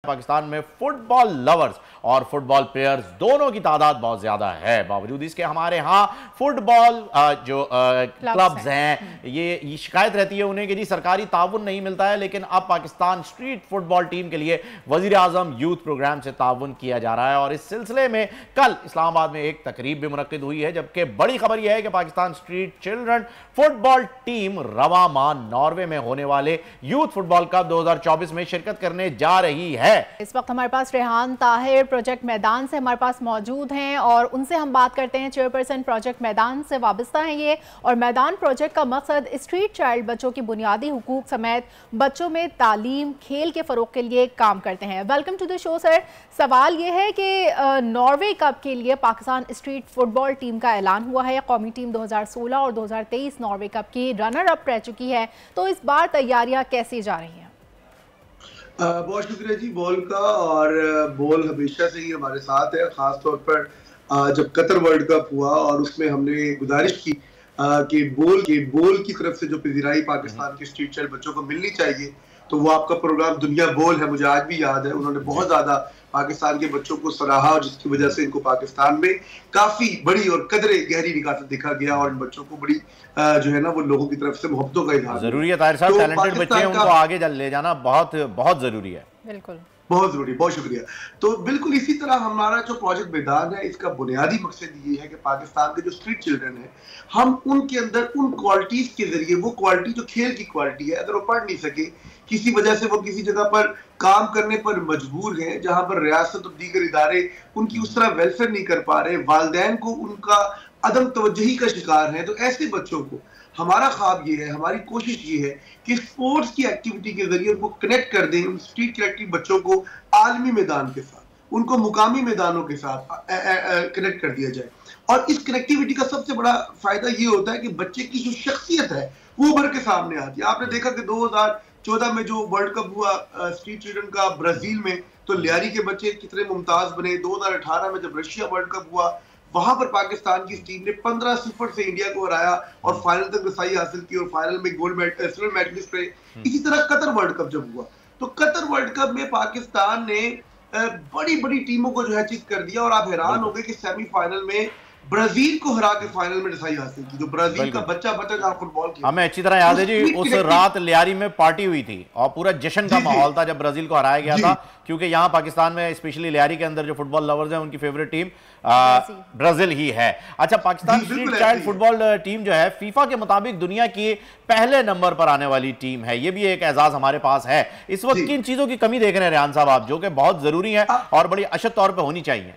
पाकिस्तान में football lovers और football players दोनों की तादाद बहुत ज्यादा है। बावजूद इसके हमारे यहाँ फुटबॉल जो क्लब्स हैं ये शिकायत रहती है उन्हें कि जी सरकारी ताउन नहीं मिलता है, लेकिन अब पाकिस्तान स्ट्रीट फुटबॉल टीम के लिए वजीर आजम यूथ प्रोग्राम से ताउन किया जा रहा है और इस सिलसिले में कल इस्लामाबाद में एक तकरीब भी मुनक्किद हुई है। जबकि बड़ी खबर यह है कि Pakistan street children football team रवा माह नॉर्वे में होने वाले यूथ फुटबॉल कप 2024 में शिरकत करने जा रही है। इस वक्त हमारे पास रेहान ताहिर प्रोजेक्ट मैदान से हमारे पास मौजूद हैं और उनसे हम बात करते हैं। चेयरपर्सन प्रोजेक्ट मैदान से वाबस्ता हैं ये, और मैदान प्रोजेक्ट का मकसद स्ट्रीट चाइल्ड बच्चों की बुनियादी हुकूक समेत बच्चों में तालीम खेल के फ़रोग के लिए काम करते हैं। Welcome to the show sir. सवाल ये है कि नॉर्वे कप के लिए पाकिस्तान स्ट्रीट फुटबॉल टीम का ऐलान हुआ है। कौमी टीम 2016 और 2023 नॉर्वे कप की रनर अप रह चुकी है, तो इस बार तैयारियां कैसी जा रही हैं? बहुत शुक्रिया जी बॉल का, और बॉल हमेशा से ही हमारे साथ है। खास तौर पर जब कतर वर्ल्ड कप हुआ और उसमें हमने गुजारिश की कि बॉल की तरफ से जो पजीराई पाकिस्तान के स्ट्रीट चाइल्ड बच्चों को मिलनी चाहिए, तो वो आपका प्रोग्राम दुनिया बॉल है, मुझे आज भी याद है। उन्होंने बहुत ज्यादा पाकिस्तान के बच्चों को सराहा और जिसकी वजह से इनको पाकिस्तान में काफी बड़ी और कदरे गहरी निगाह से देखा गया और इन बच्चों को बड़ी जो है ना वो लोगों की तरफ से मोहब्बतों का इजहार जरूरी है। ताहिर साहब, तो टैलेंटेड बच्चे हैं, उनको आगे ले जाना बहुत बहुत जरूरी है। बिल्कुल, बहुत जरूरी, बहुत शुक्रिया। तो बिल्कुल इसी तरह हमारा जो प्रोजेक्ट मैदान है, इसका बुनियादी मकसद ये है कि पाकिस्तान के जो स्ट्रीट चिल्ड्रन है, हम उनके अंदर उन क्वालिटीज के जरिए, वो क्वालिटी जो खेल की क्वालिटी है, अगर वो पढ़ नहीं सके, किसी वजह से वो किसी जगह पर काम करने पर मजबूर हैं, जहां पर रियासत और दीगर इदारे उनकी उस तरह वेलफेयर नहीं कर पा रहे, वालिदैन को उनका अदम तवज्जुही का शिकार है, तो ऐसे बच्चों को हमारा ख्वाब ये है, हमारी कोशिश ये है कि स्पोर्ट्स की एक्टिविटी के जरिए उनको कनेक्ट कर दें, उन स्ट्रीट क्रिकेट बच्चों को आलमी मैदान के साथ, उनको मुकामी मैदानों के साथ कनेक्ट कर दिया जाए। और इस कनेक्टिविटी का सबसे बड़ा फायदा ये होता है कि बच्चे की जो शख्सियत है वो उभर के सामने आती है। आपने देखा कि 2014 में जो वर्ल्ड कप हुआ स्ट्रीट चिल्ड्रन का ब्राजील में, तो लियारी के बच्चे कितने मुमताज बने। 2018 में जब रशिया वर्ल्ड कप हुआ, वहां पर पाकिस्तान की टीम ने 15-0 से इंडिया को हराया और फाइनल तक रसाई हासिल की और फाइनल में गोल्ड सिल्वर मेडलिस्ट रहे। इसी तरह कतर वर्ल्ड कप जब हुआ, तो कतर वर्ल्ड कप में पाकिस्तान ने बड़ी बड़ी टीमों को जो है चित कर दिया और आप हैरान हो गए कि सेमीफाइनल में ब्राजील को हरा के फाइनल में रसाई हासिल की। जो ब्राजील का बच्चा जहाँ फुटबॉल की हमें अच्छी तरह याद है जी, उस रात लियारी में पार्टी हुई थी और पूरा जश्न का माहौल था जब ब्राजील को हराया गया था, क्योंकि यहाँ पाकिस्तान में स्पेशली लियारी के अंदर जो फुटबॉल लवर्स हैं उनकी फेवरेट टीम ब्राजील ही है। अच्छा, Pakistan street child football team जो है फीफा के मुताबिक दुनिया की पहले नंबर पर आने वाली टीम है, ये भी एक एजाज हमारे पास है। इस वक्त किन चीजों की कमी देख रहे हैं रेहान साहब आप, जो कि बहुत जरूरी है और बड़ी अशद तौर पर होनी चाहिए?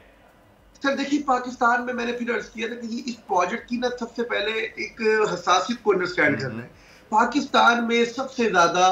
सर देखिए, पाकिस्तान में मैंने फिर अर्ज किया था कि इस प्रोजेक्ट की ना सबसे पहले एक हसासियत को अंडरस्टैंड करना है। पाकिस्तान में सबसे ज्यादा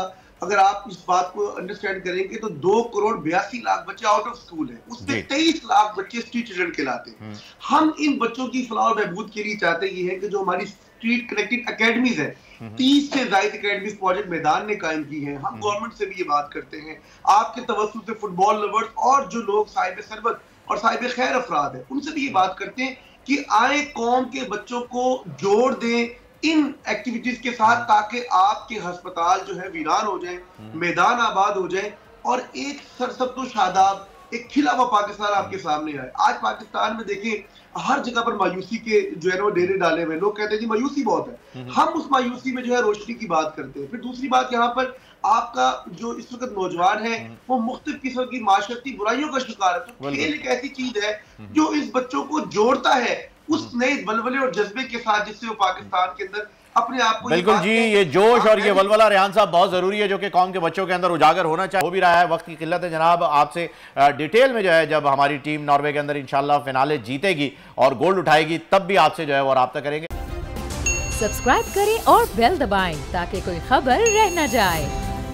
अगर आप इस बात को अंडरस्टैंड करेंगे तो 2,82,00,000 बच्चे आउट ऑफ स्कूल हैं, उसमें 23 लाख बच्चे स्ट्रीट चिल्ड्रन कहलाते हैं। हम इन बच्चों की फलाह और बहबूद के लिए चाहते ये है कि जो हमारी स्ट्रीट कनेक्टेड अकेडमीज है, 30 से ज्यादा अकेडमीज प्रोजेक्ट मैदान ने कायम की है। हम गवर्नमेंट से भी ये बात करते हैं, आपके तवज्जुह से फुटबॉल लवर्स और जो लोग साहिब सरबत और साहिब खैर अफराद है, उनसे भी ये बात करते हैं कि आए कौम के बच्चों को जोड़ दें इन एक्टिविटीज के साथ, ताकि आपके अस्पताल जो है वीरान हो जाए, मैदान आबाद हो जाए और एक सरसब्ज़ शादाब एक खिला हुआ पाकिस्तान आपके सामने आए। आज पाकिस्तान में देखिए हर जगह पर मायूसी के जो है ना वो डेरे डाले हुए, लोग कहते हैं जी मायूसी बहुत है, हम उस मायूसी में जो है रोशनी की बात करते हैं। फिर दूसरी बात, यहाँ पर आपका जो इस वक्त नौजवान है वो मुख्तलिफ किस्म की माशरती बुराइयों का शिकार है, तो खेल एक ऐसी चीज है जो इस बच्चों को जोड़ता है उस नए बलबले और जज्बे के साथ जिससे वो पाकिस्तान के अंदर अपने आप को। बिल्कुल जी, ये जोश और ये वलवला रेहान साहब बहुत जरूरी है, जो कि कौम के बच्चों के अंदर उजागर होना चाहिए, हो भी रहा है। वक्त की किल्लत है जनाब, आपसे डिटेल में जो है जब हमारी टीम नॉर्वे के अंदर इंशाल्लाह फिनाले जीतेगी और गोल्ड उठाएगी, तब भी आपसे जो है वो राब्ता करेंगे। सब्सक्राइब करें और बेल दबाएं ताकि कोई खबर रह न जाए।